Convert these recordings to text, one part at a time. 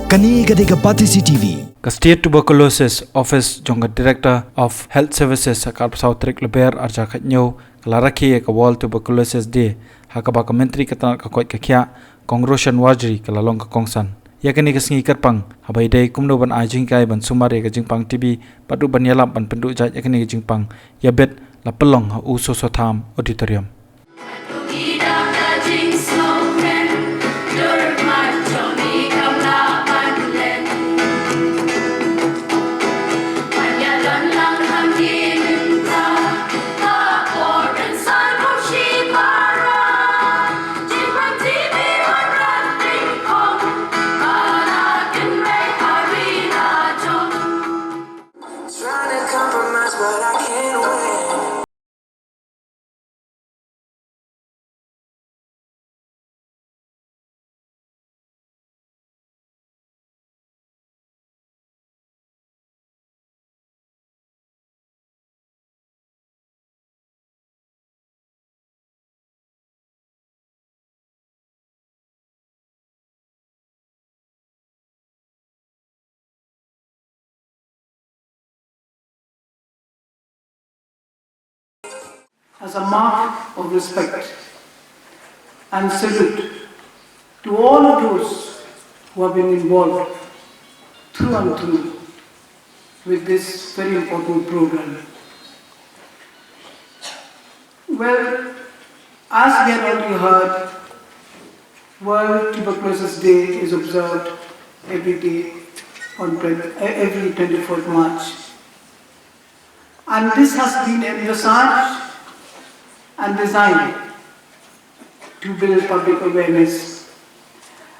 Kani Gadega Patisi TV. State Tuberculosis Office Jonga Director of Health Services Sakap South Trek Leber Arja Khatnyo Rakhe ka World Tuberculosis Day hakaba commentary katana ka koi kakya Congroshan Wajri kala long ka kongsan yakani ka sngi karpang habai dai kumno ban ajing kai ban sumare ka jingpang TV patu ban yalam ban pendu ja yakani ka jingpang yabet la pelong ha uso so tham auditorium. As a mark of respect and salute to all of those who have been involved through and through with this very important program. Well, as we have already heard, World Tuberculosis Day is observed every day on every 24th March. And this has been envisaged and designed to build public awareness.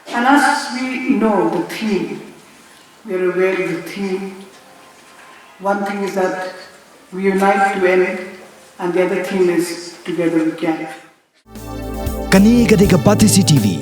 And as we know the theme, we are aware of the theme. One thing is that we unite to end, and the other theme is together we can. Kani Gadega Patisi TV.